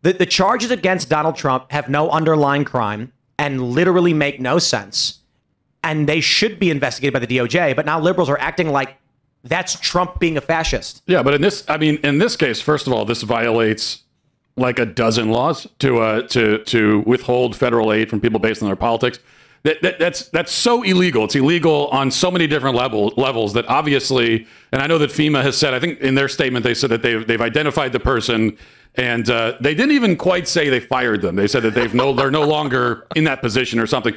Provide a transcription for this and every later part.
The charges against Donald Trump have no underlying crime and literally make no sense. And they should be investigated by the DOJ. But now liberals are acting like that's Trump being a fascist. Yeah, but in this case, first of all, this violates like a dozen laws to withhold federal aid from people based on their politics. That's so illegal. It's illegal on so many different levels that obviously, and I know that FEMA has said, I think in their statement, they said that they've identified the person, and they didn't even quite say they fired them. They said that they're no longer in that position or something.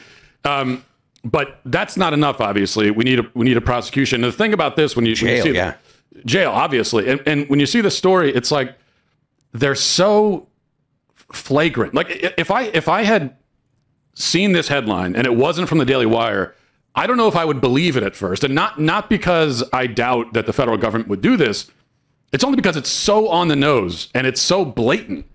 But that's not enough. Obviously, we need a prosecution. And the thing about this, when you see jail, obviously, and when you see the story, it's like they're so flagrant. Like if I had seen this headline and it wasn't from the Daily Wire, I don't know if I would believe it at first. And not because I doubt that the federal government would do this. It's only because it's so on the nose and it's so blatant.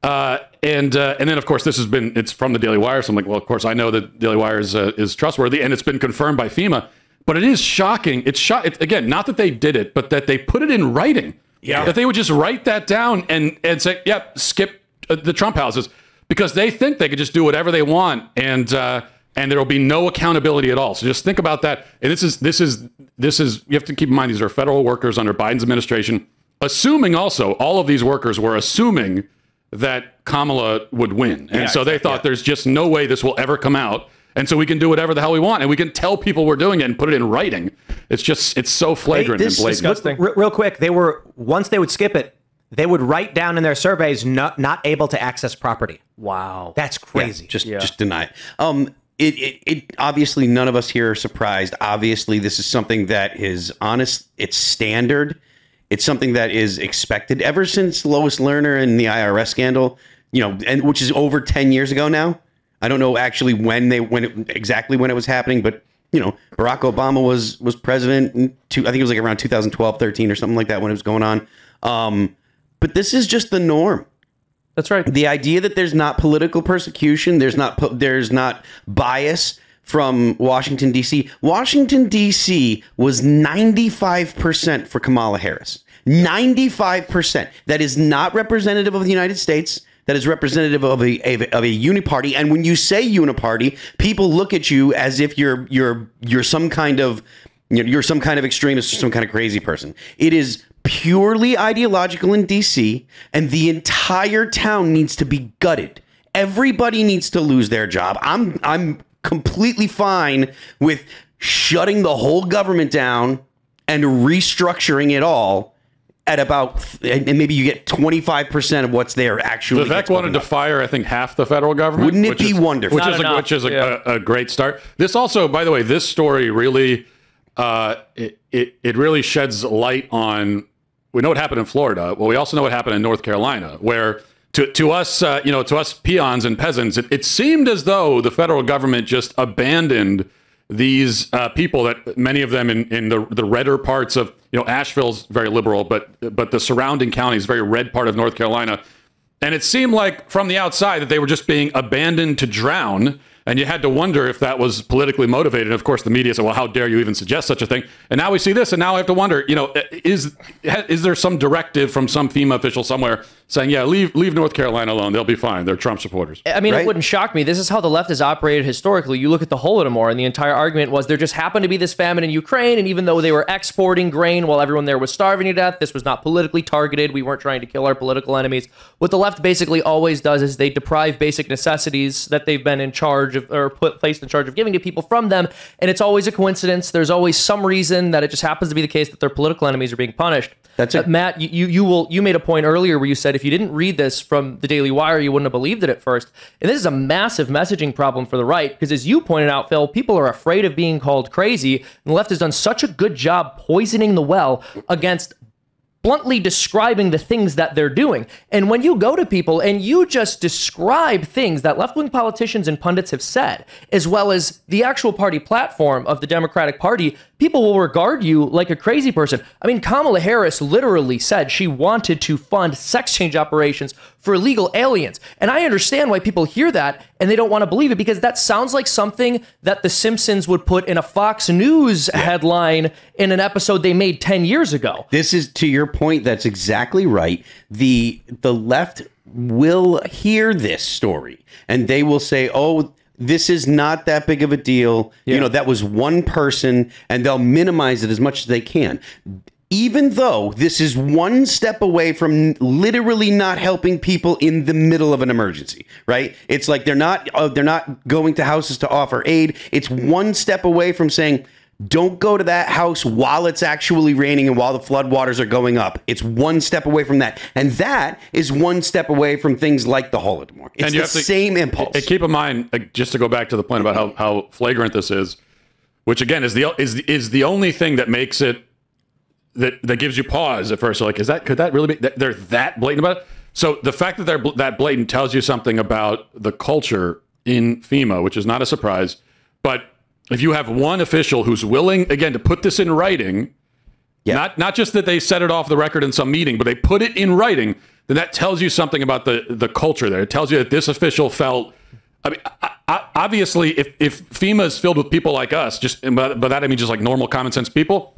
And then of course it's from the Daily Wire. So I'm like, well, of course I know that Daily Wire is trustworthy, and it's been confirmed by FEMA. But it is shocking. It's again, not that they did it, but that they put it in writing. Yeah. That they would just write that down and say, yep, skip the Trump houses, because they think they could just do whatever they want, and there will be no accountability at all. So just think about that. And this is you have to keep in mind, these are federal workers under Biden's administration, assuming also all of these workers were assuming that Kamala would win. And so they thought there's just no way this will ever come out. And so we can do whatever the hell we want, and we can tell people we're doing it and put it in writing. It's so flagrant and blatant. Real quick, once they would skip it, they would write down in their surveys, not able to access property. Wow. That's crazy. Just deny it. It obviously, none of us here are surprised. Obviously, this is something that is honest. It's standard. It's something that is expected ever since Lois Lerner and the IRS scandal, and which is over 10 years ago now. I don't know actually exactly when it was happening, but Barack Obama was president I think it was like around 2012, 13 or something like that when it was going on. But this is just the norm. That's right. The idea that there's not political persecution, there's not bias from Washington, D.C. Washington, D.C. was 95% for Kamala Harris. 95%. That is not representative of the United States. That is representative of a uniparty. And when you say uniparty, people look at you as if you're some kind of you're some kind of extremist or some kind of crazy person. It is purely ideological in DC, and the entire town needs to be gutted. Everybody needs to lose their job. I'm completely fine with shutting the whole government down and restructuring it all at about, and maybe you get 25% of what's there actually. Vivek wanted to fire, I think, half the federal government. Wouldn't it be wonderful? Which is a great start. This also, by the way, this story really, it really sheds light on, we know what happened in Florida. Well, we also know what happened in North Carolina, where to us, to us peons and peasants, it seemed as though the federal government just abandoned these people, that many of them in the redder parts of, Asheville's very liberal, but the surrounding counties, very red part of North Carolina. And it seemed like from the outside that they were just being abandoned to drown. And you had to wonder if that was politically motivated. And of course, the media said, well, how dare you even suggest such a thing? And now we see this. And now I have to wonder, is there some directive from some FEMA official somewhere saying, yeah, leave North Carolina alone. They'll be fine. They're Trump supporters. I mean, It wouldn't shock me. This is how the left has operated historically. You look at the Holodomor, and the entire argument was there just happened to be this famine in Ukraine. And even though they were exporting grain while everyone there was starving to death, this was not politically targeted. We weren't trying to kill our political enemies. What the left basically always does is they deprive basic necessities that they've been in charge of, or placed in charge of giving to people from them. And it's always a coincidence. There's always some reason that it just happens to be the case that their political enemies are being punished. That's it. Matt, you made a point earlier where you said if you didn't read this from the Daily Wire, you wouldn't have believed it at first. And this is a massive messaging problem for the right, because as you pointed out, Phil, people are afraid of being called crazy. And the left has done such a good job poisoning the well against bluntly describing the things that they're doing. And when you go to people and you just describe things that left-wing politicians and pundits have said, as well as the actual party platform of the Democratic Party, people will regard you like a crazy person. I mean, Kamala Harris literally said she wanted to fund sex change operations for illegal aliens. And I understand why people hear that and they don't want to believe it, because that sounds like something that The Simpsons would put in a Fox News headline in an episode they made 10 years ago. This is, to your point, that's exactly right. The left will hear this story and they will say, oh, this is not that big of a deal. You know, that was one person, and they'll minimize it as much as they can. Even though this is one step away from literally not helping people in the middle of an emergency, right? It's like they're not going to houses to offer aid. It's one step away from saying, don't go to that house while it's actually raining and while the floodwaters are going up. It's one step away from that. And that is one step away from things like the Holodomor. It's the same impulse. And keep in mind, just to go back to the point about how flagrant this is, which again is the only thing that makes it that gives you pause at first. You're like, could that really be? They're that blatant about it. So the fact that they're that blatant tells you something about the culture in FEMA, which is not a surprise. But if you have one official who's willing, again, to put this in writing, not just that they set it off the record in some meeting, but they put it in writing, then that tells you something about the culture there. It tells you that this official felt. I mean, obviously, if FEMA is filled with people like us, by that I mean just like normal common sense people.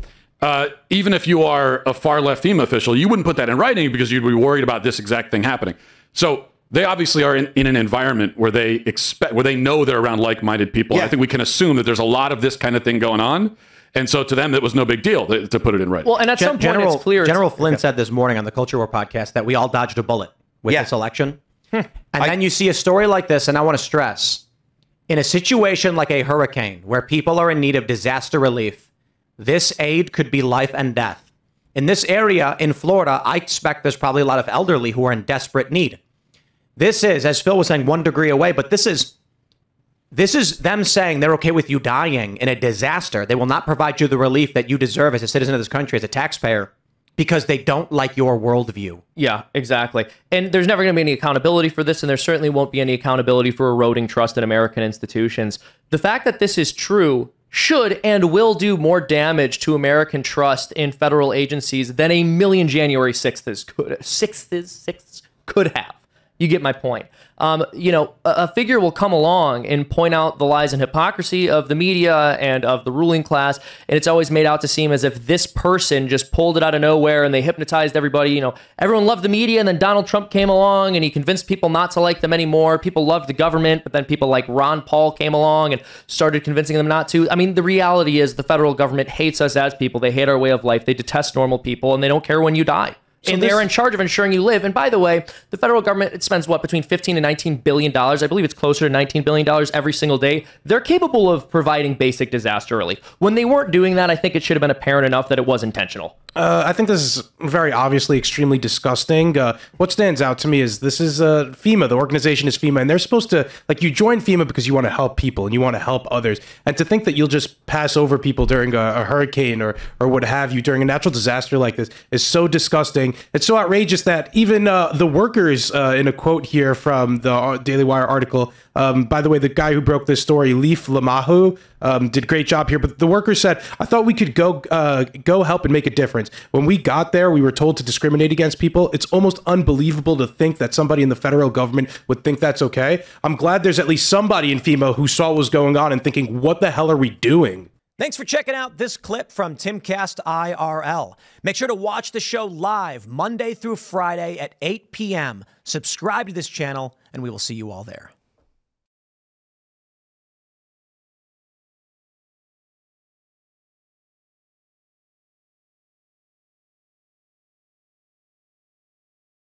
Even if you are a far left FEMA official, you wouldn't put that in writing because you'd be worried about this exact thing happening. So they obviously are in an environment where they know they're around like-minded people. Yeah. I think we can assume that there's a lot of this kind of thing going on. And so to them, it was no big deal to put it in writing. Well, and at some point, it's clear. General Flynn said this morning on the Culture War podcast that we all dodged a bullet with this election. And then you see a story like this, and I want to stress, in a situation like a hurricane where people are in need of disaster relief, this aid could be life and death. In this area in Florida, I expect there's probably a lot of elderly who are in desperate need. This is, as Phil was saying, 1 degree away, but this is them saying they're okay with you dying in a disaster. They will not provide you the relief that you deserve as a citizen of this country, as a taxpayer, because they don't like your worldview. Yeah, exactly. And there's never going to be any accountability for this, and there certainly won't be any accountability for eroding trust in American institutions. The fact that this is true should and will do more damage to American trust in federal agencies than a million January 6th could have. You get my point. A figure will come along and point out the lies and hypocrisy of the media and of the ruling class, and it's always made out to seem as if this person just pulled it out of nowhere and they hypnotized everybody. Everyone loved the media, and then Donald Trump came along and he convinced people not to like them anymore. People loved the government, but then people like Ron Paul came along and started convincing them not to. I mean, the reality is the federal government hates us as people. They hate our way of life. They detest normal people, and they don't care when you die. So and they're in charge of ensuring you live. And by the way, the federal government, it spends between $15 and $19 billion. I believe it's closer to $19 billion every single day. They're capable of providing basic disaster relief. When they weren't doing that, I think it should have been apparent enough that it was intentional. I think this is very obviously extremely disgusting. What stands out to me is this is FEMA. The organization is FEMA, and they're supposed to, you join FEMA because you want to help people and you want to help others. And to think that you'll just pass over people during a hurricane or what have you during a natural disaster like this is so disgusting. It's so outrageous that even the workers, in a quote here from the Daily Wire article, by the way, the guy who broke this story, Leif Lamahu, did a great job here. But the workers said, I thought we could go help and make a difference. When we got there, we were told to discriminate against people. It's almost unbelievable to think that somebody in the federal government would think that's okay. I'm glad there's at least somebody in FEMA who saw what was going on and thinking, what the hell are we doing? Thanks for checking out this clip from Timcast IRL. Make sure to watch the show live Monday through Friday at 8 p.m. Subscribe to this channel, and we will see you all there.